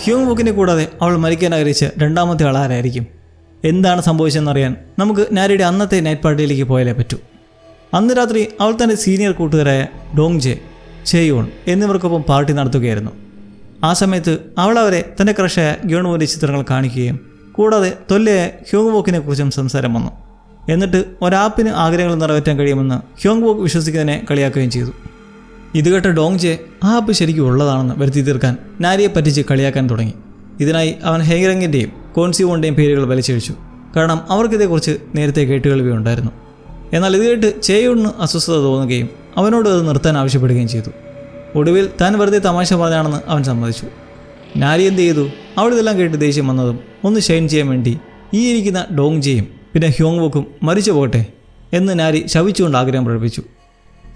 Heung വുക്കിനെ കൂടാതെ അവൾ മരിക്കാൻ ആഗ്രഹിച്ച രണ്ടാമത്തെ ആളാരായിരിക്കും? എന്താണ് സംഭവിച്ചതെന്നറിയാൻ നമുക്ക് നാരിയുടെ അന്നത്തെ നൈറ്റ് പാർട്ടിയിലേക്ക് പോയാലേ പറ്റൂ. അന്ന് രാത്രി അവൾ തൻ്റെ സീനിയർ കൂട്ടുകാരായ ഡോങ് ജെ, ചേയോൺ എന്നിവർക്കൊപ്പം പാർട്ടി നടത്തുകയായിരുന്നു. ആ സമയത്ത് അവൾ അവരെ തൻ്റെ ക്രഷായ ഗ്യോൺവുവിൻ്റെ ചിത്രങ്ങൾ കാണിക്കുകയും കൂടാതെ തൊല്ലയായ ഹ്യൂങ് വുക്കിനെ കുറിച്ചും സംസാരം വന്നു. എന്നിട്ട് ഒരാപ്പിന് ആഗ്രഹങ്ങൾ നിറവേറ്റാൻ കഴിയുമെന്ന് ഹ്യൂങ് വുക്ക് വിശ്വസിക്കുന്നതിനെ കളിയാക്കുകയും ചെയ്തു. ഇത് കേട്ട ഡോങ് ജെ ആ ആപ്പ് ശരിക്കും ഉള്ളതാണെന്ന് വരുത്തി തീർക്കാൻ നാരിയെ പറ്റിച്ച് കളിയാക്കാൻ തുടങ്ങി. ഇതിനായി അവൻ ഹെയ്റങ്ങിൻ്റെയും കോൺസിവോണിൻ്റെയും പേരുകൾ വലിച്ചഴിച്ചു. കാരണം അവർക്കിതേക്കുറിച്ച് നേരത്തെ കേട്ടുകേൾവിയുണ്ടായിരുന്നു. എന്നാൽ ഇത് കേട്ട് ചേയോണിന് അസ്വസ്ഥത തോന്നുകയും അവനോട് അത് നിർത്താൻ ആവശ്യപ്പെടുകയും ചെയ്തു. ഒടുവിൽ താൻ വെറുതെ തമാശ പറഞ്ഞാണെന്ന് അവൻ സമ്മതിച്ചു. നാരി എന്ത് ചെയ്തു? അവൾ ഇതെല്ലാം കേട്ട് ദേഷ്യം വന്നതും ഒന്ന് ഷൈൻ ചെയ്യാൻ വേണ്ടി ഈ ഇരിക്കുന്ന ഡോങ് ജെയും പിന്നെ ഹ്യൂങ് വുക്കും മരിച്ചു പോകട്ടെ എന്ന് നാരി ശപിച്ചുകൊണ്ട് ആഗ്രഹം പ്രകടിപ്പിച്ചു.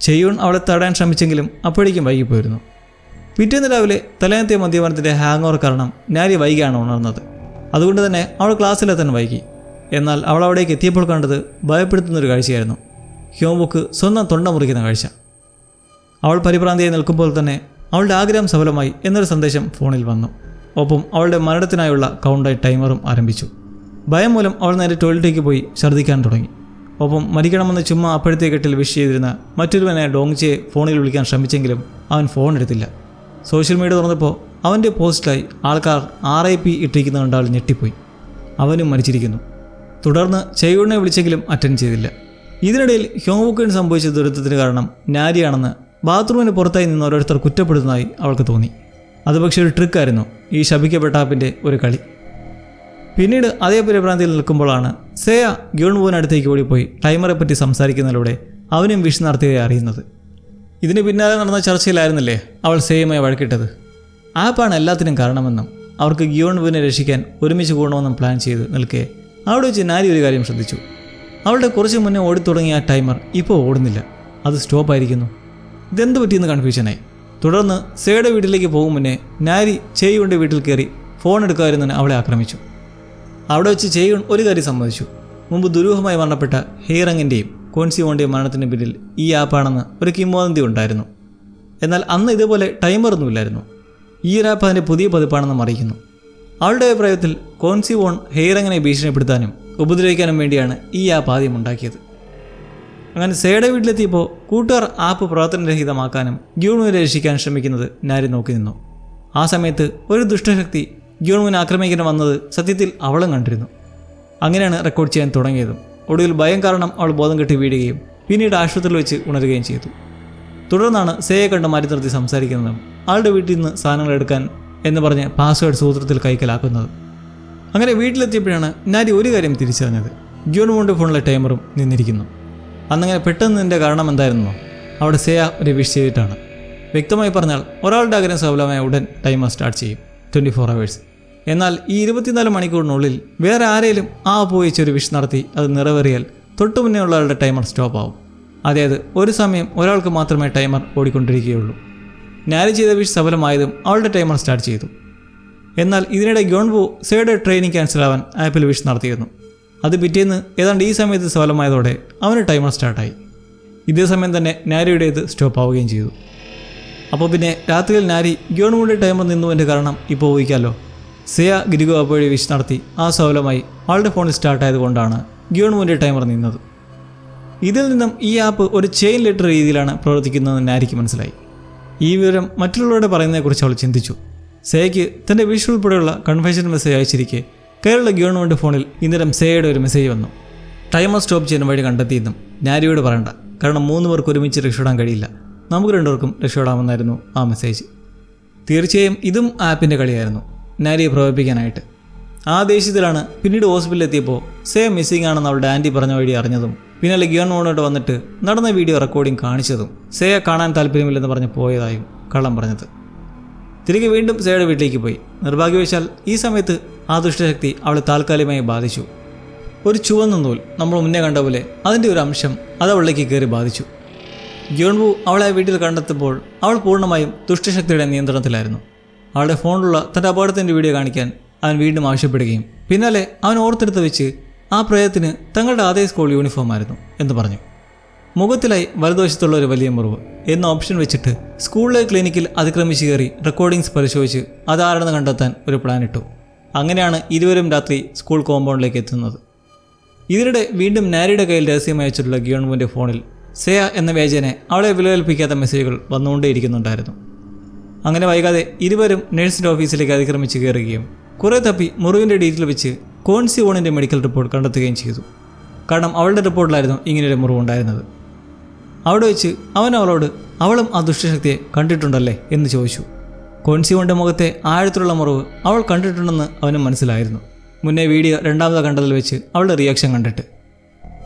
ചേയോൺ അവളെ തടയാൻ ശ്രമിച്ചെങ്കിലും അപ്പോഴേക്കും വൈകിപ്പോയിരുന്നു. പിറ്റേന്ന് രാവിലെ തലേന്നത്തെ മദ്യപാനത്തിൻ്റെ ഹാങ് ഓവർ കാരണം നാരി വൈകിയാണ് ഉണർന്നത്. അതുകൊണ്ട് തന്നെ അവൾ ക്ലാസ്സിലെത്താൻ വൈകി. എന്നാൽ അവൾ അവിടേക്ക് എത്തിയപ്പോൾ കണ്ടത് ഭയപ്പെടുത്തുന്നൊരു കാഴ്ചയായിരുന്നു. ഹ്യൂങ് വുക്ക് സ്വന്തം തൊണ്ട മുറിക്കുന്ന കാഴ്ച. അവൾ പരിഭ്രാന്തിയായി നിൽക്കുമ്പോൾ തന്നെ അവളുടെ ആഗ്രഹം സഫലമായി എന്നൊരു സന്ദേശം ഫോണിൽ വന്നു. ഒപ്പം അവളുടെ മരണത്തിനായുള്ള കൗണ്ടായി ടൈമറും ആരംഭിച്ചു. ഭയം മൂലം അവൾ നേരെ ടോയ്ലറ്റിലേക്ക് പോയി ഛർദ്ദിക്കാൻ തുടങ്ങി. ഒപ്പം മരിക്കണമെന്ന് ചുമ്മാ അപ്പോഴത്തെ കെട്ടിൽ വിഷ് ചെയ്തിരുന്ന മറ്റൊരുവനെ ഡോങ് ജെ ഫോണിൽ വിളിക്കാൻ ശ്രമിച്ചെങ്കിലും അവൻ ഫോൺ എടുത്തില്ല. സോഷ്യൽ മീഡിയ തുറന്നപ്പോൾ അവൻ്റെ പോസ്റ്റിലായി ആൾക്കാർ RIP ഇട്ടിരിക്കുന്ന കണ്ടാൽ ഞെട്ടിപ്പോയി. അവനും മരിച്ചിരിക്കുന്നു. തുടർന്ന് ചേയോണിനെ വിളിച്ചെങ്കിലും അറ്റൻഡ് ചെയ്തില്ല. ഇതിനിടയിൽ ഹ്യൂങ് വുക്കിന് സംഭവിച്ച ദുരന്തത്തിന് കാരണം നാരിയാണെന്ന് ബാത്റൂമിന് പുറത്തായി നിന്ന് ഓരോരുത്തർ കുറ്റപ്പെടുന്നതായി അവൾക്ക് തോന്നി. അത് പക്ഷേ ഒരു ട്രിക്കായിരുന്നു, ഈ ശപിക്കപ്പെട്ട ആപ്പിൻ്റെ ഒരു കളി. പിന്നീട് അതേ പരിഭ്രാന്തിയിൽ നിൽക്കുമ്പോഴാണ് സേയ ഗ്യോൺവുവിനടുത്തേക്ക് ഓടിപ്പോയി ടൈമറെ പറ്റി സംസാരിക്കുന്നതിലൂടെ അവനും വിഷ് നടത്തിയതായി അറിയുന്നത്. ഇതിന് പിന്നാലെ നടന്ന ചർച്ചയിലായിരുന്നില്ലേ അവൾ സേയുമായി വഴക്കിട്ടത്. ആപ്പാണ് എല്ലാത്തിനും കാരണമെന്നും അവർക്ക് ഗ്യോൺവുവിനെ രക്ഷിക്കാൻ ഒരുമിച്ച് കൂടണമെന്നും പ്ലാൻ ചെയ്ത് നിൽക്കെ അവിടെ വെച്ച് നാരി ഒരു കാര്യം ശ്രദ്ധിച്ചു. അവളുടെ കുറച്ച് മുന്നേ ഓടിത്തുടങ്ങിയ ആ ടൈമർ ഇപ്പോൾ ഓടുന്നില്ല, അത് സ്റ്റോപ്പായിരിക്കുന്നു. ഇതെന്ത് പറ്റിയെന്ന് കൺഫ്യൂഷനായി. തുടർന്ന് സേയുടെ വീട്ടിലേക്ക് പോകും മുന്നേ നാരി ചേയുവിൻ്റെ വീട്ടിൽ കയറി ഫോൺ എടുക്കാതിരുന്നതിന് അവളെ ആക്രമിച്ചു. അവിടെ വെച്ച് ചേയുൺ ഒരു കാര്യം സമ്മതിച്ചു. മുമ്പ് ദുരൂഹമായി മരണപ്പെട്ട ഹെയ്റങ്ങിൻ്റെയും കോൺസിവോണിൻ്റെയും മരണത്തിന് പിന്നിൽ ഈ ആപ്പാണെന്ന് ഒരു കിംവദന്തി ഉണ്ടായിരുന്നു. എന്നാൽ അന്ന് ഇതുപോലെ ടൈമറൊന്നുമില്ലായിരുന്നു. ഈ ഒരു ആപ്പ് അതിൻ്റെ പുതിയ പതിപ്പാണെന്നും അറിയിക്കുന്നു. അവളുടെ അഭിപ്രായത്തിൽ കോൺസിവോൺ ഹെയ്റങ്ങിനെ ഭീഷണിപ്പെടുത്താനും ഉപദ്രവിക്കാനും വേണ്ടിയാണ് ഈ ആപ്പ് ആദ്യം ഉണ്ടാക്കിയത്. അങ്ങനെ സേയുടെ വീട്ടിലെത്തിയപ്പോൾ കൂട്ടുകാർ ആപ്പ് പ്രവർത്തനരഹിതമാക്കാനും ഗ്യോൺവുവിനെ രക്ഷിക്കാൻ ശ്രമിക്കുന്നത് നാരി നോക്കി നിന്നു. ആ സമയത്ത് ഒരു ദുഷ്ടശക്തി ഗ്യോൺവുവിനെ ആക്രമിക്കാൻ വന്നത് സത്യത്തിൽ അവളും കണ്ടിരുന്നു. അങ്ങനെയാണ് റെക്കോർഡ് ചെയ്യാൻ തുടങ്ങിയതും. ഒടുവിൽ ഭയം കാരണം അവൾ ബോധം കെട്ടി വീഴുകയും പിന്നീട് ആശുപത്രിയിൽ വെച്ച് ഉണരുകയും ചെയ്തു. തുടർന്നാണ് സേയെ കണ്ട് മാറ്റി നിർത്തി സംസാരിക്കുന്നതും ആളുടെ വീട്ടിൽ നിന്ന് സാധനങ്ങൾ എടുക്കാൻ എന്ന് പറഞ്ഞ് പാസ്വേഡ് സൂത്രത്തിൽ കൈക്കലാക്കുന്നത്. അങ്ങനെ വീട്ടിലെത്തിയപ്പോഴാണ് നാരി ഒരു കാര്യം തിരിച്ചറിഞ്ഞത്, ഗ്യോൺവുവിൻ്റെ ഫോണിലെ ടൈമറും നിന്നിരിക്കുന്നു. അന്നങ്ങനെ പെട്ടെന്ന് നിൻ്റെ കാരണം എന്തായിരുന്നോ? അവിടെ സേയ ഒരു വിഷ് ചെയ്തിട്ടാണ്. വ്യക്തമായി പറഞ്ഞാൽ ഒരാളുടെ ആഗ്രഹം സഫലമായ ഉടൻ ടൈമർ സ്റ്റാർട്ട് ചെയ്യും, 24 hours. എന്നാൽ ഈ 24 മണിക്കൂറിനുള്ളിൽ വേറെ ആരെങ്കിലും ആ ഉപയോഗിച്ച് ഒരു വിഷ് നടത്തി അത് നിറവേറിയാൽ തൊട്ടു മുന്നേ ഉള്ള ആളുടെ ടൈമർ സ്റ്റോപ്പ് ആവും. അതായത് ഒരു സമയം ഒരാൾക്ക് മാത്രമേ ടൈമർ ഓടിക്കൊണ്ടിരിക്കുകയുള്ളൂ. നാരി ചെയ്ത വിഷ് സഫലമായതും അവളുടെ ടൈമർ സ്റ്റാർട്ട് ചെയ്തു. എന്നാൽ ഇതിനിടെ ഗ്യോൺവു സേയുടെ ട്രെയിനിങ് ക്യാൻസലാവാൻ ആപ്പിൽ വിഷ് നടത്തിയിരുന്നു. അത് പിറ്റേന്ന് ഏതാണ്ട് ഈ സമയത്ത് സഫലമായതോടെ അവന് ടൈമർ സ്റ്റാർട്ടായി. ഇതേ സമയം തന്നെ നാരിയുടേത് സ്റ്റോപ്പ് ആവുകയും ചെയ്തു. അപ്പോൾ പിന്നെ രാത്രിയിൽ നാരി ഗ്യോൺവുവിൻ്റെ ടൈമർ നിന്നുവെൻ്റെ കാരണം ഇപ്പോൾ ഊഹിക്കാമല്ലോ. സേയ ഗിരിഗോ അപ്പോഴേ വിഷ് നടത്തി ആ സഫലമായി ആളുടെ ഫോണിൽ സ്റ്റാർട്ടായത് കൊണ്ടാണ് ഗ്യോൺവുവിൻ്റെ ടൈമർ നിന്നത്. ഇതിൽ നിന്നും ഈ ആപ്പ് ഒരു ചെയിൻ ലെറ്റർ രീതിയിലാണ് പ്രവർത്തിക്കുന്നതെന്ന് നാരിക്ക് മനസ്സിലായി. ഈ വിവരം മറ്റുള്ളവരോട് പറയുന്നതിനെക്കുറിച്ച് അവൾ ചിന്തിച്ചു. സേയയ്ക്ക് തൻ്റെ വിഷ് ഉൾപ്പെടെയുള്ള കൺഫെഷൻ മെസ്സേജ് അയച്ചിരിക്കെ കയറുള്ള ഗ്യോൺവുവിൻ്റെ ഫോണിൽ ഇന്നേരം സേയയുടെ ഒരു മെസ്സേജ് വന്നു. ടൈമർ സ്റ്റോപ്പ് ചെയ്യുന്ന വഴി കണ്ടെത്തിയെന്നും നാരിയോട് പറയണ്ട, കാരണം 3 പേർക്ക് ഒരുമിച്ച് രക്ഷപ്പെടാൻ കഴിയില്ല, നമുക്ക് 2 പേർക്കും രക്ഷപ്പെടാമെന്നായിരുന്നു ആ മെസ്സേജ്. തീർച്ചയായും ഇതും ആപ്പിൻ്റെ കളിയായിരുന്നു, നാരിയെ പ്രവർത്തിപ്പിക്കാനായിട്ട്. ആ ദേഷ്യത്തിലാണ് പിന്നീട് ഹോസ്പിറ്റലിലെത്തിയപ്പോൾ സേയ മിസ്സിംഗ് ആണെന്ന് അവളുടെ ആൻറ്റി പറഞ്ഞ വഴി അറിഞ്ഞതും പിന്നാലെ ഗ്യോൺവുവിനോട് വന്നിട്ട് നടന്ന വീഡിയോ റെക്കോർഡിംഗ് കാണിച്ചതും സേയ കാണാൻ താല്പര്യമില്ലെന്ന് പറഞ്ഞ് പോയതായും കള്ളം പറഞ്ഞത്. തിരികെ വീണ്ടും സേയുടെ വീട്ടിലേക്ക് പോയി. നിർഭാഗ്യവശാൽ ഈ സമയത്ത് ആ ദുഷ്ടശക്തി അവളെ താൽക്കാലികമായി ബാധിച്ചു. ഒരു ചുവന്ന നൂൽ നമ്മൾ മുന്നേ കണ്ട പോലെ അതിൻ്റെ ഒരു അംശം അത് അവളിലേക്ക് കയറി ബാധിച്ചു. ഗ്യോൺവു അവളെ വീട്ടിൽ കണ്ടെത്തുമ്പോൾ അവൾ പൂർണ്ണമായും ദുഷ്ടശക്തിയുടെ നിയന്ത്രണത്തിലായിരുന്നു. അവളുടെ ഫോണിലുള്ള തൻ്റെ അപകടത്തിൻ്റെ വീഡിയോ കാണിക്കാൻ അവൻ വീണ്ടും ആവശ്യപ്പെടുകയും പിന്നാലെ അവൻ ഓർത്തെടുത്ത് വെച്ച് ആ പ്രയത്നത്തിന് തങ്ങളുടെ അതേ സ്കൂൾ യൂണിഫോം ആയിരുന്നു എന്ന് പറഞ്ഞു. മുഖത്തിലായി വലതുവശത്തുള്ള ഒരു വലിയ മുറിവ് എന്ന ഓപ്ഷൻ വെച്ചിട്ട് സ്കൂളിലെ ക്ലിനിക്കിൽ അതിക്രമിച്ച് കയറി റെക്കോർഡിങ്സ് പരിശോധിച്ച് അതാരെന്ന് കണ്ടെത്താൻ ഒരു പ്ലാൻ ഇട്ടു. അങ്ങനെയാണ് ഇരുവരും രാത്രി സ്കൂൾ കോമ്പൗണ്ടിലേക്ക് എത്തുന്നത്. ഇതിനിടെ വീണ്ടും നാരിയുടെ കയ്യിൽ രഹസ്യമായി വെച്ചിട്ടുള്ള ഗിയോൺവുവിൻ്റെ ഫോണിൽ സെയ എന്ന വ്യാജനെ അവളെ വിലകൽപ്പിക്കാത്ത മെസ്സേജുകൾ വന്നുകൊണ്ടേയിരിക്കുന്നുണ്ടായിരുന്നു. അങ്ങനെ വൈകാതെ ഇരുവരും നഴ്സിൻ്റെ ഓഫീസിലേക്ക് അതിക്രമിച്ച് കയറുകയും കുറേ തപ്പി മുറിവിൻ്റെ ഡീറ്റെയിൽ വെച്ച് കോൺസി വോണിൻ്റെ മെഡിക്കൽ റിപ്പോർട്ട് കണ്ടെത്തുകയും ചെയ്തു. കാരണം അവളുടെ റിപ്പോർട്ടിലായിരുന്നു ഇങ്ങനെയൊരു മുറിവുണ്ടായിരുന്നത്. അവിടെ വെച്ച് അവൻ അവളോട് അവളും ആ ദുഷ്ടശക്തിയെ കണ്ടിട്ടുണ്ടല്ലേ എന്ന് ചോദിച്ചു. കോൺസി വോണിൻ്റെ മുഖത്തെ ആഴത്തിലുള്ള മുറിവ് അവൾ കണ്ടിട്ടുണ്ടെന്ന് അവന് മനസ്സിലായിരുന്നു. മുന്നേ വീഡിയോ രണ്ടാമത് കണ്ടതിൽ വെച്ച് അവളുടെ റിയാക്ഷൻ കണ്ടിട്ട്.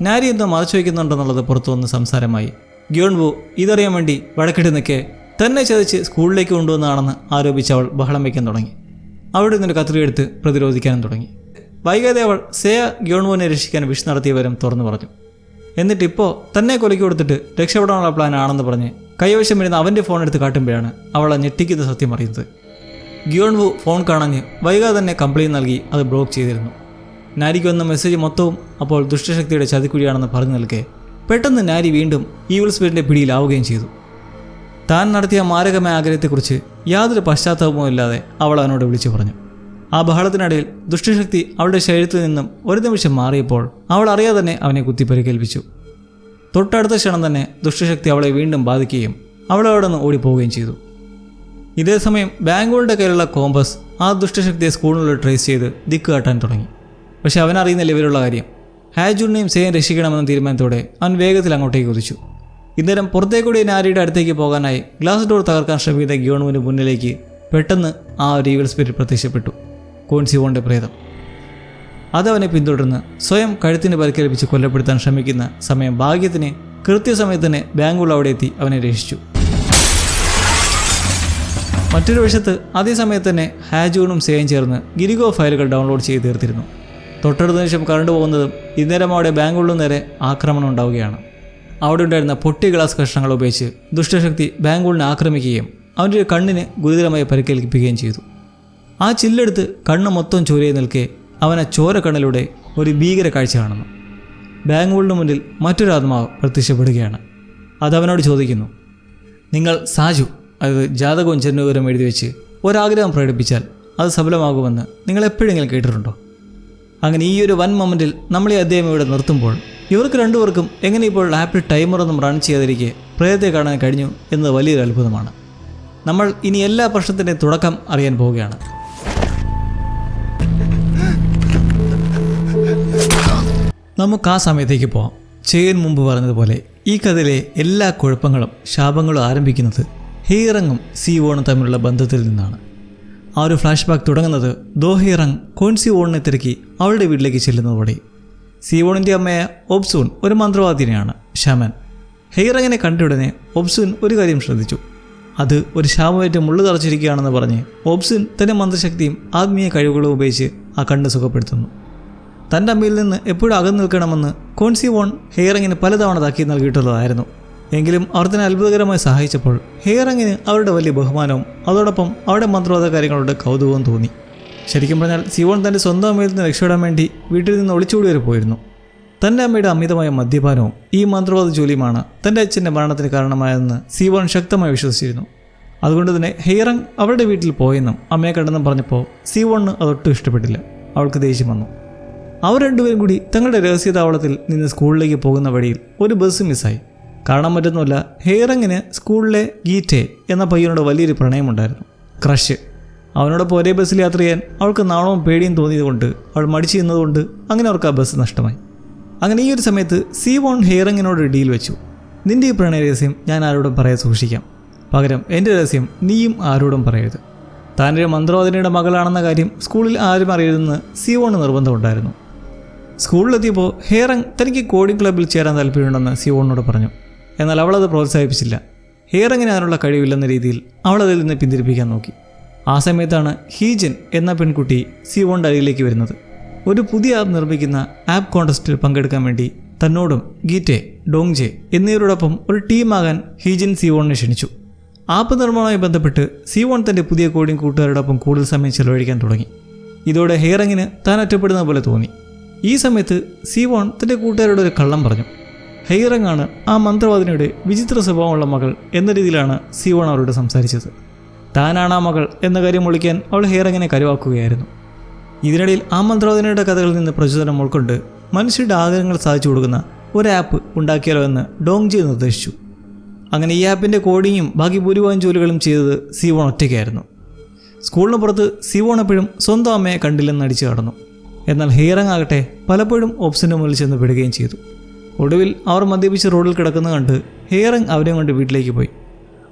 നാരി എന്തോ മറച്ചു വയ്ക്കുന്നുണ്ടെന്നുള്ളത് പുറത്തു വന്ന് സംസാരമായി. ഗിയോൺവു ഇതറിയാൻ വേണ്ടി വഴക്കിട്ട് നിൽക്കെ തന്നെ ചതച്ച് സ്കൂളിലേക്ക് കൊണ്ടുവന്നതാണെന്ന് ആരോപിച്ച് അവൾ ബഹളം വയ്ക്കാൻ തുടങ്ങി. അവിടെ നിന്നൊരു കത്രിയെടുത്ത് പ്രതിരോധിക്കാനും തുടങ്ങി. വൈകാതെ അവൾ സെയ ഗിയോൺവുവിനെ രക്ഷിക്കാൻ വിഷ് നടത്തിയവരും തുറന്നു പറഞ്ഞു. എന്നിട്ടിപ്പോൾ തന്നെ കൊലയ്ക്ക് കൊടുത്തിട്ട് രക്ഷപ്പെടാനുള്ള പ്ലാൻ ആണെന്ന് പറഞ്ഞ് കൈവശം വരുന്ന അവൻ്റെ ഫോൺ എടുത്ത് കാട്ടുമ്പോഴാണ് അവളെ ഞെട്ടിക്കുന്ന സത്യം അറിയുന്നത്. ഗിയോൺവു ഫോൺ കാണാഞ്ഞ് വൈകാതെ തന്നെ കംപ്ലയിൻറ്റ് നൽകി അത് ബ്ലോക്ക് ചെയ്തിരുന്നു. നാരിക്ക് വന്ന മെസ്സേജ് മൊത്തവും അപ്പോൾ ദുഷ്ടശക്തിയുടെ ചതിക്കുഴിയാണെന്ന് പറഞ്ഞു നിൽക്കെ പെട്ടെന്ന് നാരി വീണ്ടും ഈവിൾ സ്പിരിറ്റിൻ്റെ പിടിയിലാവുകയും ചെയ്തു. താൻ നടത്തിയ മാരകമായ ആഗ്രഹത്തെക്കുറിച്ച് യാതൊരു പശ്ചാത്താപമോ ഇല്ലാതെ അവൾ അവനോട് വിളിച്ചു പറഞ്ഞു. ആ ബഹളത്തിനിടയിൽ ദുഷ്ടശക്തി അവളുടെ ശരീരത്തിൽ നിന്നും ഒരു നിമിഷം മാറിയപ്പോൾ അവൾ അറിയാതെ തന്നെ അവനെ കുത്തിപ്പരിക്കേൽപ്പിച്ചു. തൊട്ടടുത്ത ക്ഷണം തന്നെ ദുഷ്ടശക്തി അവളെ വീണ്ടും ബാധിക്കുകയും അവളെ അവിടെ നിന്ന് ഓടിപ്പോവുകയും ചെയ്തു. ഇതേസമയം ബാംഗ്ലൂരിൻ്റെ കയ്യിലുള്ള കോമ്പസ് ആ ദുഷ്ടശക്തിയെ സ്കൂളിൽ ട്രേസ് ചെയ്ത് ദിക്ക് കാട്ടാൻ തുടങ്ങി. പക്ഷെ അവനറിയുന്നില്ല ഇവരുള്ള കാര്യം. ഹാജുണിനെയും സെയെ രക്ഷിക്കണമെന്ന തീരുമാനത്തോടെ അവൻ വേഗത്തിൽ അങ്ങോട്ടേക്ക് കുതിച്ചു. ഇന്നേരം പുറത്തേക്കൂടി നാരിയുടെ അടുത്തേക്ക് പോകാനായി ഗ്ലാസ് ഡോർ തകർക്കാൻ ശ്രമിക്കുന്ന ഗിയോൺവുവിൻ്റെ മുന്നിലേക്ക് പെട്ടെന്ന് ആ ഒരു ഈവിൾ സ്പിരിറ്റ് പ്രത്യക്ഷപ്പെട്ടു. കോൺസി വോണിൻ്റെ പ്രേതം. അതവനെ പിന്തുടർന്ന് സ്വയം കഴുത്തിന് പരിക്കേൽപ്പിച്ച് കൊല്ലപ്പെടുത്താൻ ശ്രമിക്കുന്ന സമയം ഭാഗ്യത്തിന് കൃത്യസമയത്ത് തന്നെ ബാംഗ്ലൂർ അവിടെ എത്തി അവനെ രക്ഷിച്ചു. മറ്റൊരു വശത്ത് അതേസമയത്ത് തന്നെ ഹാജൂണും സെയും ചേർന്ന് ഗിരിഗോ ഫയലുകൾ ഡൗൺലോഡ് ചെയ്ത് തീർത്തിരുന്നു. തൊട്ടടുത്ത നിമിഷം കറണ്ട് പോകുന്നതും ഇന്നേരം അവിടെ ബാംഗ്ലൂരിന് നേരെ ആക്രമണം ഉണ്ടാവുകയാണ്. അവിടെ ഉണ്ടായിരുന്ന പൊട്ടി ഗ്ലാസ് കഷ്ണങ്ങൾ ഉപയോഗിച്ച് ദുഷ്ടശക്തി ബാംഗ്ലൂരിനെ ആക്രമിക്കുകയും അവൻ്റെ ഒരു കണ്ണിന് ഗുരുതരമായി പരിക്കേൽപ്പിക്കുകയും ചെയ്തു. ആ ചില്ലെടുത്ത് കണ്ണ് മൊത്തം ചോരയിൽ നിൽക്കെ അവനെ ചോരക്കണ്ണിലൂടെ ഒരു ഭീകര കാഴ്ച കാണുന്നു. ബാംഗ്ലൂരിന് മുന്നിൽ മറ്റൊരു ആത്മാവ് പ്രത്യക്ഷപ്പെടുകയാണ്. അതവനോട് ചോദിക്കുന്നു, നിങ്ങൾ സാജു, അതായത് ജാതകവും ജന്മവിവരം എഴുതി വെച്ച് ഒരാഗ്രഹം പ്രകടിപ്പിച്ചാൽ അത് സഫലമാകുമെന്ന് നിങ്ങൾ എപ്പോഴെങ്കിലും കേട്ടിട്ടുണ്ടോ? അങ്ങനെ ഈ ഒരു വൻ മൊമെൻറ്റിൽ നമ്മൾ ഈ അധ്യായം ഇവിടെ നിർത്തുമ്പോൾ ഇവർക്ക് രണ്ടുപേർക്കും എങ്ങനെ ഇപ്പോൾ ആപ്പിൾ ടൈമറൊന്നും റൺ ചെയ്യാതിരിക്കെ പ്രേതത്തെ കാണാൻ കഴിഞ്ഞു എന്നത് വലിയൊരു അത്ഭുതമാണ്. നമ്മൾ ഇനി എല്ലാ പ്രശ്നത്തിൻ്റെയും തുടക്കം അറിയാൻ പോവുകയാണ്. നമുക്ക് ആ സമയത്തേക്ക് പോവാം. ചെയ്യാൻ മുമ്പ് പറഞ്ഞതുപോലെ ഈ കഥയിലെ എല്ലാ കുഴപ്പങ്ങളും ശാപങ്ങളും ആരംഭിക്കുന്നത് ഹീറങ്ങും സീവോണും തമ്മിലുള്ള ബന്ധത്തിൽ നിന്നാണ്. ആ ഒരു ഫ്ലാഷ് ബാക്ക് തുടങ്ങുന്നത് ദോഹീറങ് കോൺസി വോണിനെ തിരക്കി അവളുടെ വീട്ടിലേക്ക് ചെല്ലുന്നതോടെ. സീവോണിൻ്റെ അമ്മയായ ഒബ്സൂൺ ഒരു മന്ത്രവാദിനെയാണ്, ഷാമൻ. ഹെയ്റങ്ങിനെ കണ്ടയുടനെ ഒബ്സൂൻ ഒരു കാര്യം ശ്രദ്ധിച്ചു. അത് ഒരു ശാപമേറ്റ് മുള്ളു തറച്ചിരിക്കുകയാണെന്ന് പറഞ്ഞ് ഒബ്സൂൻ തൻ്റെ മന്ത്രശക്തിയും ആത്മീയ കഴിവുകളും ഉപയോഗിച്ച് ആ കണ്ണ് സുഖപ്പെടുത്തുന്നു. തൻ്റെ അമ്മയിൽ നിന്ന് എപ്പോഴും അകന്നു നിൽക്കണമെന്ന് കോൺസി വോൺ ഹെയ്റങ്ങിന് പലതവണ താക്കി നൽകിയിട്ടുള്ളതായിരുന്നു. എങ്കിലും അവർ തന്നെ അത്ഭുതകരമായി സഹായിച്ചപ്പോൾ ഹെയ്റങ്ങിന് അവരുടെ വലിയ ബഹുമാനവും അതോടൊപ്പം അവരുടെ മന്ത്രവാദ കാര്യങ്ങളുടെ കൗതുകവും തോന്നി. ശരിക്കും പറഞ്ഞാൽ സിവോൺ തൻ്റെ സ്വന്തം അമ്മയിൽ നിന്ന് രക്ഷപ്പെടാൻ വേണ്ടി വീട്ടിൽ നിന്ന് ഒളിച്ചോടി വരെ പോയിരുന്നു. തൻ്റെ അമ്മയുടെ അമിതമായ മദ്യപാനവും ഈ മന്ത്രവാദ ജോലിയുമാണ് തൻ്റെ അച്ഛൻ്റെ മരണത്തിന് കാരണമായതെന്ന് സിവോൺ ശക്തമായി വിശ്വസിച്ചിരുന്നു. അതുകൊണ്ട് തന്നെ ഹെയ്റങ് അവരുടെ വീട്ടിൽ പോയെന്നും അമ്മയെ കണ്ടെന്നും പറഞ്ഞപ്പോൾ സിവോണിന് അതൊട്ടും ഇഷ്ടപ്പെട്ടില്ല. അവൾക്ക് ദേഷ്യം വന്നു. അവർ രണ്ടുപേരും കൂടി തങ്ങളുടെ രഹസ്യ താവളത്തിൽ നിന്ന് സ്കൂളിലേക്ക് പോകുന്ന വഴിയിൽ ഒരു ബസ് മിസ്സായി. കാരണം മറ്റൊന്നുമല്ല, ഹെയ്റങ്ങിന് സ്കൂളിലെ ഗീറ്റെ എന്ന പയ്യനോട് വലിയൊരു പ്രണയമുണ്ടായിരുന്നു, ക്രഷ്. അവനോടൊപ്പം ഒരേ ബസ്സിൽ യാത്ര ചെയ്യാൻ അവൾക്ക് നാണവും പേടിയും തോന്നിയതുകൊണ്ട് അവൾ മടിച്ചു നിന്നതുകൊണ്ട് അങ്ങനെ അവർക്ക് ആ ബസ് നഷ്ടമായി. അങ്ങനെ ഈ ഒരു സമയത്ത് സീവോൺ ഹെയ്റങ്ങിനോട് ഡീൽ വെച്ചു. നിൻ്റെ ഈ പ്രണയ രഹസ്യം ഞാൻ ആരോടും പറയാൻ സൂക്ഷിക്കാം, പകരം എൻ്റെ രഹസ്യം നീയും ആരോടും പറയരുത്. താനൊരു മന്ത്രവാദിനിയുടെ മകളാണെന്ന കാര്യം സ്കൂളിൽ ആരും അറിയരുതെന്ന് സീവോണ് നിർബന്ധമുണ്ടായിരുന്നു. സ്കൂളിലെത്തിയപ്പോൾ ഹെയ്റങ് തനിക്ക് കോഡിംഗ് ക്ലബ്ബിൽ ചേരാൻ താല്പര്യമുണ്ടെന്ന് സീവോണിനോട് പറഞ്ഞു. എന്നാൽ അവളത് പ്രോത്സാഹിപ്പിച്ചില്ല. ഹെയ്റങ്ങിന് അതിനുള്ള കഴിവില്ലെന്ന രീതിയിൽ അവളതിൽ നിന്ന് പിന്തിരിപ്പിക്കാൻ നോക്കി. ആ സമയത്താണ് ഹീജൻ എന്ന പെൺകുട്ടി സീവോണിൻ്റെ അരികിലേക്ക് വരുന്നത്. ഒരു പുതിയ ആപ്പ് നിർമ്മിക്കുന്ന ആപ്പ് കോൺടെസ്റ്റിൽ പങ്കെടുക്കാൻ വേണ്ടി തന്നോടും ഗീറ്റെ, ഡോങ്ജെ എന്നിവരോടൊപ്പം ഒരു ടീമാകാൻ ഹീജൻ സീവോണിനെ ക്ഷണിച്ചു. ആപ്പ് നിർമ്മാണവുമായി ബന്ധപ്പെട്ട് സീവോൺ തൻ്റെ പുതിയ കോഡിംഗ് കൂട്ടുകാരോടൊപ്പം കൂടുതൽ സമയം ചെലവഴിക്കാൻ തുടങ്ങി. ഇതോടെ ഹെയ്റങ്ങിന് താൻ ഒറ്റപ്പെടുന്ന പോലെ തോന്നി. ഈ സമയത്ത് സീവോൺ തൻ്റെ കൂട്ടുകാരോട് ഒരു കള്ളം പറഞ്ഞു. ഹെയ്റങ് ആണ് ആ മന്ത്രവാദിനിയുടെ വിചിത്ര സ്വഭാവമുള്ള മകൾ എന്ന രീതിയിലാണ് സിവോൺ അവരോട് സംസാരിച്ചത്. താനാണ് ആ മകൾ എന്ന കാര്യം ഒളിക്കാൻ അവൾ ഹെയ്റങ്ങിനെ കരുവാക്കുകയായിരുന്നു. ഇതിനിടയിൽ ആ മന്ത്രവാദിനിയുടെ കഥകളിൽ നിന്ന് പ്രചോദനം ഉൾക്കൊണ്ട് മനുഷ്യരുടെ ആഗ്രഹങ്ങൾ സാധിച്ചു കൊടുക്കുന്ന ഒരു ആപ്പ് ഉണ്ടാക്കിയാലോ എന്ന് ഡോങ്ജെ നിർദ്ദേശിച്ചു. അങ്ങനെ ഈ ആപ്പിൻ്റെ കോഡിങ്ങും ബാക്കി ഭൂരിഭാഗം ജോലികളും ചെയ്തത് സിവോൺ ഒറ്റയ്ക്കായിരുന്നു. സ്കൂളിന് പുറത്ത് സിവോൺ എപ്പോഴും സ്വന്തം അമ്മയെ കണ്ടില്ലെന്ന് അടിച്ചു കടന്നു. എന്നാൽ ഹെയ്റങ് ആകട്ടെ പലപ്പോഴും ഓപ്സിൻ്റെ മുന്നിൽ ചെന്ന് പെടുകയും ചെയ്തു. ഒടുവിൽ അവർ മദ്യപിച്ച് റോഡിൽ കിടക്കുന്നത് കണ്ട് ഹെയ്റങ് അവരെയും കൊണ്ട് വീട്ടിലേക്ക് പോയി.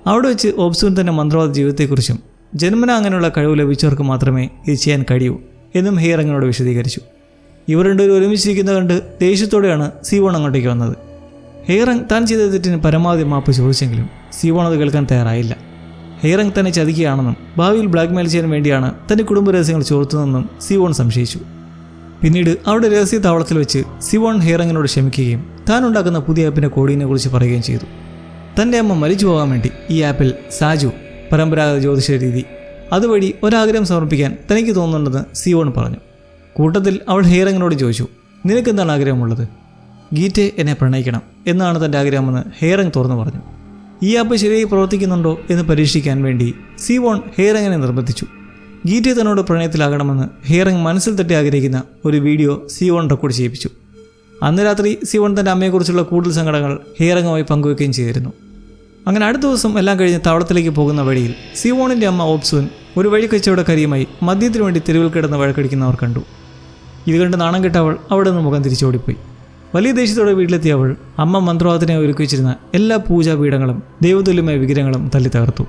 അവിടെ വെച്ച് ഓപ്സുൻ തൻ്റെ മന്ത്രവാദ ജീവിതത്തെക്കുറിച്ചും ജന്മന അങ്ങനെയുള്ള കഴിവ് ലഭിച്ചവർക്ക് മാത്രമേ ഇത് ചെയ്യാൻ കഴിയൂ എന്നും ഹെയ്റങ്ങിനോട് വിശദീകരിച്ചു. ഇവർ രണ്ടുപേരും ഒരുമിച്ചിരിക്കുന്നത് കണ്ട് ദേഷ്യത്തോടെയാണ് സിവോൺ അങ്ങോട്ടേക്ക് വന്നത്. ഹെയ്റങ് താൻ ചെയ്ത തെറ്റിന് പരമാവധി മാപ്പ് ചോദിച്ചെങ്കിലും സിവോൺ അത് കേൾക്കാൻ തയ്യാറായില്ല. ഹെയ്റങ് തന്നെ ചതിക്കുകയാണെന്നും ഭാവിയിൽ ബ്ലാക്ക്മെയിൽ ചെയ്യാൻ വേണ്ടിയാണ് തൻ്റെ കുടുംബ രഹസ്യങ്ങൾ ചോർത്തുന്നതെന്നും സിവോൺ സംശയിച്ചു. പിന്നീട് അവിടെ രഹസ്യ താവളത്തിൽ വെച്ച് സിവോൺ ഹെയ്റങ്ങിനോട് ക്ഷമിക്കുകയും താൻ ഉണ്ടാക്കുന്ന പുതിയ ആപ്പിൻ്റെ കോഡിനെ കുറിച്ച് പറയുകയും ചെയ്തു. തൻ്റെ അമ്മ മരിച്ചു പോകാൻ വേണ്ടി ഈ ആപ്പിൽ സാജു പരമ്പരാഗത ജ്യോതിഷ രീതി അതുവഴി ഒരാഗ്രഹം സമർപ്പിക്കാൻ തനിക്ക് തോന്നുന്നുണ്ടെന്ന് സിവോൺ പറഞ്ഞു. കൂട്ടത്തിൽ അവൾ ഹെയ്റങ്ങിനോട് ചോദിച്ചു, നിനക്കെന്താണ് ആഗ്രഹമുള്ളത്? ഗീറ്റെ എന്നെ പ്രണയിക്കണം എന്നാണ് തൻ്റെ ആഗ്രഹമെന്ന് ഹെയ്റങ് തുറന്നു പറഞ്ഞു. ഈ ആപ്പ് ശരിയായി പ്രവർത്തിക്കുന്നുണ്ടോ എന്ന് പരീക്ഷിക്കാൻ വേണ്ടി സിവോൺ ഹെയ്റങ്ങിനെ നിർബന്ധിച്ചു. ഗീറ്റെ തന്നോട് പ്രണയത്തിലാകണമെന്ന് ഹെയ്റങ് മനസ്സിൽ തട്ടി ആഗ്രഹിക്കുന്ന ഒരു വീഡിയോ സിവോൺ റെക്കോർഡ് ചെയ്യിപ്പിച്ചു. അന്ന് രാത്രി സിവോൺ തൻ്റെ അമ്മയെക്കുറിച്ചുള്ള കൂടുതൽ സങ്കടങ്ങൾ ഹെയ്റങ്ങുമായി പങ്കുവയ്ക്കുകയും ചെയ്തിരുന്നു. അങ്ങനെ അടുത്ത ദിവസം എല്ലാം കഴിഞ്ഞ് താവളത്തിലേക്ക് പോകുന്ന വഴിയിൽ സിവോണിൻ്റെ അമ്മ ഓപ്സുൻ ഒരു വഴി കച്ചവടക്കാരിയുമായി മദ്യത്തിനു വേണ്ടി തെരുവിൽ കിടന്ന് വഴക്കടിക്കുന്നവർ കണ്ടു. ഇത് കണ്ട് നാണം കെട്ട അവൾ അവിടെ നിന്ന് മുഖം തിരിച്ചോടിപ്പോയി. വലിയ ദേഷ്യത്തോടെ വീട്ടിലെത്തിയ അവൾ അമ്മ മന്ത്രവാദത്തിനെ ഒരുക്കി വെച്ചിരുന്ന എല്ലാ പൂജാപീഠങ്ങളും ദൈവതുല്യമായ വിഗ്രഹങ്ങളും തല്ലി തകർത്തു.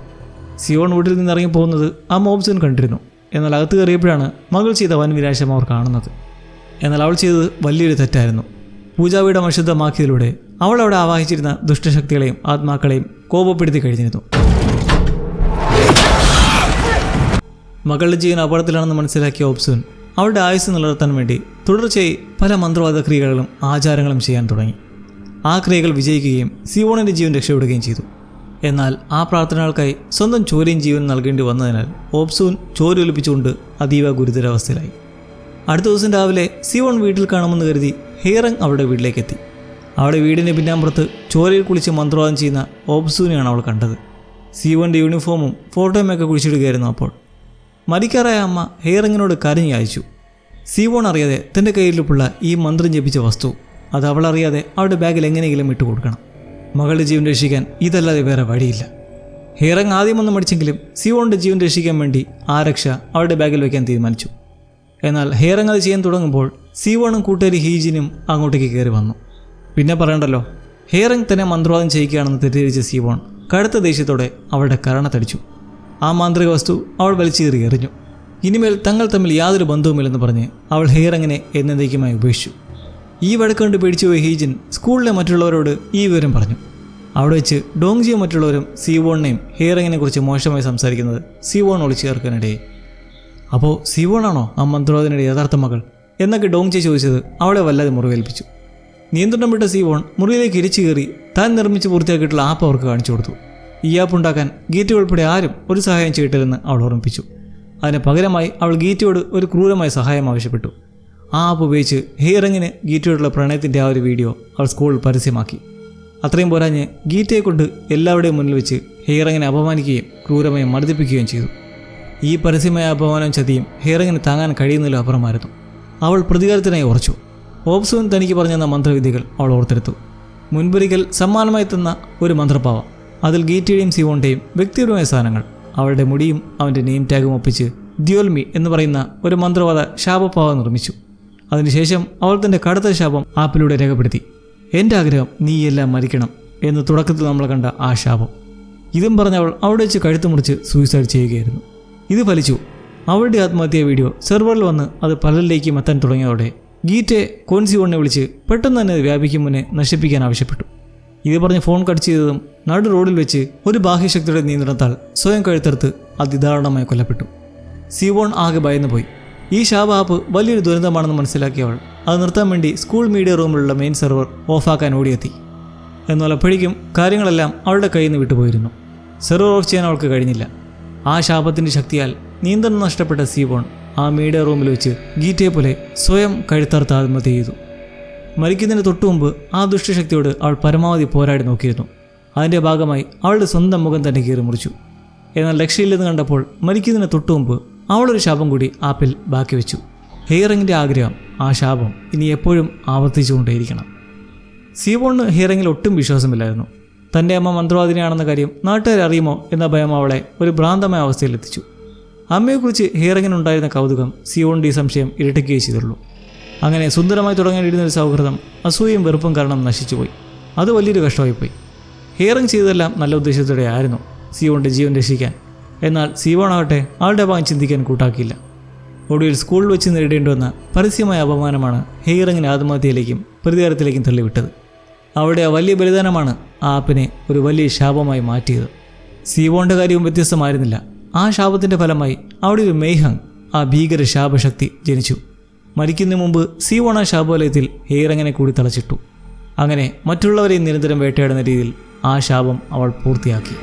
സിവോൺ വീട്ടിൽ നിന്ന് ഇറങ്ങിപ്പോകുന്നത് അമ്മ ഓപ്സുൻ കണ്ടിരുന്നു. എന്നാൽ അകത്ത് കയറിയപ്പോഴാണ് മകൾ ചെയ്ത വൻ വിനാശം അവർ കാണുന്നത്. എന്നാൽ അവൾ ചെയ്തത് വലിയൊരു തെറ്റായിരുന്നു. പൂജാപീഠം അശുദ്ധമാക്കിയതിലൂടെ അവൾ അവിടെ ആവാഹിച്ചിരുന്ന ദുഷ്ടശക്തികളെയും ആത്മാക്കളെയും കോപപ്പെടുത്തി കഴിഞ്ഞിരുന്നു. മകളുടെ ജീവൻ അപകടത്തിലാണെന്ന് മനസ്സിലാക്കിയ ഓപ്സുൻ അവളുടെ ആയുസ് നിലനിർത്താൻ വേണ്ടി തുടർച്ചയായി പല മന്ത്രവാദ ക്രിയകളും ആചാരങ്ങളും ചെയ്യാൻ തുടങ്ങി. ആ ക്രിയകൾ വിജയിക്കുകയും സിവോണിൻ്റെ ജീവൻ രക്ഷപ്പെടുകയും ചെയ്തു. എന്നാൽ ആ പ്രാർത്ഥനകൾക്കായി സ്വന്തം ചോരയും ജീവൻ നൽകേണ്ടി വന്നതിനാൽ ഓപ്സുൻ ചോര ഒലിപ്പിച്ചുകൊണ്ട് അതീവ ഗുരുതരാവസ്ഥയിലായി. അടുത്ത ദിവസം രാവിലെ സിവോൺ വീട്ടിൽ കാണുമെന്ന് കരുതി ഹെയ്റങ് അവളുടെ വീട്ടിലേക്കെത്തി. അവിടെ വീടിൻ്റെ പിന്നാമ്പുറത്ത് ചോരയിൽ കുളിച്ച് മന്ത്രവാദം ചെയ്യുന്ന ഓപ്സുനെയാണ് അവൾ കണ്ടത്. സിവോൻ്റെ യൂണിഫോമും ഫോട്ടോയുമൊക്കെ കുഴിച്ചിടുകയായിരുന്നു. അപ്പോൾ മരിക്കാറായ അമ്മ ഹെയ്റങ്ങിനോട് കരഞ്ഞു അയച്ചു. സിവോൺ അറിയാതെ തൻ്റെ കയ്യിലിപ്പുള്ള ഈ മന്ത്രം ജപിച്ച വസ്തു അത് അവളറിയാതെ അവളുടെ ബാഗിൽ എങ്ങനെയെങ്കിലും ഇട്ട് കൊടുക്കണം. മകളുടെ ജീവൻ രക്ഷിക്കാൻ ഇതല്ലാതെ വേറെ വഴിയില്ല. ഹെയ്റങ് ആദ്യമൊന്നും മടിച്ചെങ്കിലും സിവോണിൻ്റെ ജീവൻ രക്ഷിക്കാൻ വേണ്ടി ആ രക്ഷ അവളുടെ ബാഗിൽ വയ്ക്കാൻ തീരുമാനിച്ചു. എന്നാൽ ഹെയ്റങ് അത് ചെയ്യാൻ തുടങ്ങുമ്പോൾ സിവോണും കൂട്ടുകാരി ഹീജിനും അങ്ങോട്ടേക്ക് കയറി വന്നു. പിന്നെ പറയണ്ടല്ലോ, ഹെയ്റങ് തന്നെ മന്ത്രവാദം ചെയ്യിക്കുകയാണെന്ന് തെറ്റിദ്ധരിച്ച സിവോൺ കടുത്ത ദേഷ്യത്തോടെ അവളുടെ കരണത്തടിച്ചു. ആ മാന്ത്രിക വസ്തു അവൾ വലിച്ചേറി എറിഞ്ഞു. ഇനിമേൽ തങ്ങൾ തമ്മിൽ യാതൊരു ബന്ധവുമില്ലെന്ന് പറഞ്ഞ് അവൾ ഹെയ്റങ്ങിനെ എന്നേക്കുമായി ഉപേക്ഷിച്ചു. ഈ വഴക്കുകൊണ്ട് പേടിച്ചുപോയ ഹീജിൻ സ്കൂളിലെ മറ്റുള്ളവരോട് ഈ വിവരം പറഞ്ഞു. അവിടെ വെച്ച് ഡോങ്ജിയും മറ്റുള്ളവരും സിവോണിനെയും ഹെയ്റങ്ങിനെ കുറിച്ച് മോശമായി സംസാരിക്കുന്നത് സിവോൺ ഒളിച്ചു ചേർക്കാനിടയായി. അപ്പോൾ സിവോണാണോ ആ മന്ത്രവാദിനിയുടെ യഥാർത്ഥ മകൾ എന്നൊക്കെ ഡോങ്ജെ ചോദിച്ചത് അവളെ വല്ലാതെ മുറിവേൽപ്പിച്ചു. നിയന്ത്രണം വിട്ട സിവോൺ മുറിയിലേക്ക് ഇരിച്ചു കയറി താൻ നിർമ്മിച്ച് പൂർത്തിയാക്കിയിട്ടുള്ള ആപ്പ് അവർക്ക് കാണിച്ചു കൊടുത്തു. ഈ ആപ്പ് ഉണ്ടാക്കാൻ ഗീറ്റ ഉൾപ്പെടെ ആരും ഒരു സഹായം ചെയ്തിട്ടില്ലെന്ന് അവൾ ഓർമ്മിപ്പിച്ചു. അതിന് പകരമായി അവൾ ഗീറ്റയോട് ഒരു ക്രൂരമായ സഹായം ആവശ്യപ്പെട്ടു. ആ ആപ്പ് ഉപയോഗിച്ച് ഹെയ്റങ്ങിന് ഗീറ്റയോടുള്ള പ്രണയത്തിൻ്റെ ആ ഒരു വീഡിയോ അവൾ സ്കൂളിൽ പരസ്യമാക്കി. അത്രയും പോരാഞ്ഞ് ഗീറ്റയെ കൊണ്ട് എല്ലാവരുടെയും മുന്നിൽ വെച്ച് ഹെയ്റങ്ങിനെ അപമാനിക്കുകയും ക്രൂരമായി മർദ്ദിപ്പിക്കുകയും ചെയ്തു. ഈ പരസ്യമായ അപമാനവും ചതിയും ഹെയ്റങ്ങിന് താങ്ങാൻ കഴിയുന്നതിലും അപ്പുറമായിരുന്നു. അവൾ പ്രതികാരത്തിനായി ഉറച്ചു. ഓപ്സുൻ തനിക്ക് പറഞ്ഞെന്ന മന്ത്രവിദ്യകൾ അവൾ ഓർത്തെടുത്തു. മുൻപൊരിക്കൽ സമ്മാനമായി തന്ന ഒരു മന്ത്രപ്പാവ, അതിൽ ഗീറ്റയുടെയും സിവോണിൻ്റെയും വ്യക്തിപരമായ സാധനങ്ങൾ, അവളുടെ മുടിയും അവൻ്റെ നെയിം ടാഗും ഒപ്പിച്ച് ദ്യോൽമി എന്ന് പറയുന്ന ഒരു മന്ത്രവാദ ശാപപ്പാവ നിർമ്മിച്ചു. അതിനുശേഷം അവൾ തൻ്റെ കടുത്ത ശാപം ആപ്പിലൂടെ രേഖപ്പെടുത്തി. എൻ്റെ ആഗ്രഹം നീയെല്ലാം മരിക്കണം എന്ന് തുടക്കത്തിൽ നമ്മൾ കണ്ട ആ ശാപം. ഇതും പറഞ്ഞവൾ അവിടെ വെച്ച് കഴുത്ത് മുറിച്ച് സൂയിസൈഡ് ചെയ്യുകയായിരുന്നു. ഇത് ഫലിച്ചു. അവളുടെ ആത്മഹത്യാ വീഡിയോ സെർവറിൽ വന്ന് അത് പലരിലേക്കും എത്താൻ തുടങ്ങിയതോടെ ഗീറ്റെ കോൺസിവോണിനെ വിളിച്ച് പെട്ടെന്ന് തന്നെ വ്യാപിക്കും മുന്നേ നശിപ്പിക്കാൻ ആവശ്യപ്പെട്ടു. ഇത് പറഞ്ഞ് ഫോൺ കട്ട് ചെയ്തതും നടു റോഡിൽ വെച്ച് ഒരു ബാഹ്യശക്തിയുടെ നിയന്ത്രണത്താൽ സ്വയം കഴുത്തെടുത്ത് അതിദാരുണമായി കൊല്ലപ്പെട്ടു. സിവോൺ ആകെ ഭയന്നു പോയി. ഈ ശാപ ആപ്പ് വലിയൊരു ദുരന്തമാണെന്ന് മനസ്സിലാക്കിയവൾ അത് നിർത്താൻ വേണ്ടി സ്കൂൾ മീഡിയ റൂമിലുള്ള മെയിൻ സെർവർ ഓഫാക്കാൻ ഓടിയെത്തി. എന്നാൽ അപ്പോഴേക്കും കാര്യങ്ങളെല്ലാം അവളുടെ കയ്യിൽ നിന്ന് വിട്ടുപോയിരുന്നു. സെർവർ ഓഫ് ചെയ്യാൻ അവൾക്ക് കഴിഞ്ഞില്ല. ആ ശാപത്തിൻ്റെ ശക്തിയാൽ നിയന്ത്രണം നഷ്ടപ്പെട്ട സിവോൺ ആ മീഡിയ റൂമിൽ വെച്ച് ഗീറ്റയെ പോലെ സ്വയം കഴുത്തറുത്ത് ആത്മഹത്യ ചെയ്തു. മരിക്കുന്നതിന് തൊട്ടു മുമ്പ് ആ ദുഷ്ടശക്തിയോട് അവൾ പരമാവധി പോരാടി നോക്കിയിരുന്നു. അതിൻ്റെ ഭാഗമായി അവളുടെ സ്വന്തം മുഖം തന്നെ കീറി മുറിച്ചു. എന്നാൽ രക്ഷയില്ലെന്ന് കണ്ടപ്പോൾ മരിക്കുന്നതിന് തൊട്ടു മുമ്പ് അവളൊരു ശാപം കൂടി ആപ്പിൽ ബാക്കി വെച്ചു. ഹെയറിങ്ങിൻ്റെ ആഗ്രഹം, ആ ശാപം ഇനി എപ്പോഴും ആവർത്തിച്ചുകൊണ്ടേയിരിക്കണം. സിയോണിന് ഹെയറിങ്ങിൽ ഒട്ടും വിശ്വാസമില്ലായിരുന്നു. തൻ്റെ അമ്മ മന്ത്രവാദിനിയാണെന്ന കാര്യം നാട്ടുകാർ അറിയുമോ എന്ന ഭയം അവളെ ഒരു ഭ്രാന്തമായ അവസ്ഥയിലെത്തിച്ചു. അമ്മയെക്കുറിച്ച് ഹെയറിങ്ങിനുണ്ടായിരുന്ന കൗതുകം സിയോണിൻ്റെ ഈ സംശയം ഇരട്ടിക്കുകയേ ചെയ്തുള്ളൂ. അങ്ങനെ സുന്ദരമായി തുടങ്ങേണ്ടിയിരുന്ന ഒരു സൗഹൃദം അസൂയയും വെറുപ്പും കാരണം നശിച്ചുപോയി. അത് വലിയൊരു കഷ്ടമായിപ്പോയി. ഹെയറിങ് ചെയ്തതെല്ലാം നല്ല ഉദ്ദേശത്തോടെ ആയിരുന്നു, സിയോണിൻ്റെ ജീവൻ രക്ഷിക്കാൻ. എന്നാൽ സിയോണാകട്ടെ ആളുടെ ഭാഗം ചിന്തിക്കാൻ കൂട്ടാക്കിയില്ല. ഒടുവിൽ സ്കൂളിൽ വെച്ച് നേരിടേണ്ടി വന്ന പരസ്യമായ അപമാനമാണ് ഹെയറിങ്ങിന് ആത്മഹത്യയിലേക്കും പ്രതികാരത്തിലേക്കും തള്ളിവിട്ടത്. അവിടെ ആ വലിയ ബലിദാനമാണ് ആ ആപ്പിനെ ഒരു വലിയ ശാപമായി മാറ്റിയത്. സിയോണിൻ്റെ കാര്യവും വ്യത്യസ്തമായിരുന്നില്ല. ആ ശാപത്തിൻ്റെ ഫലമായി അവിടെ ഒരു മെയ്ഹങ്, ആ ഭീകര ശാപശക്തി ജനിച്ചു. മരിക്കുന്നതിന് മുമ്പ് സിയോൺ ആ ശാപവലയത്തിൽ ഹെയറിങ്ങിനെ കൂടി തളച്ചിട്ടു. അങ്ങനെ മറ്റുള്ളവരെയും നിരന്തരം വേട്ടയാടുന്ന രീതിയിൽ ആ ശാപം അവൾ പൂർത്തിയാക്കി.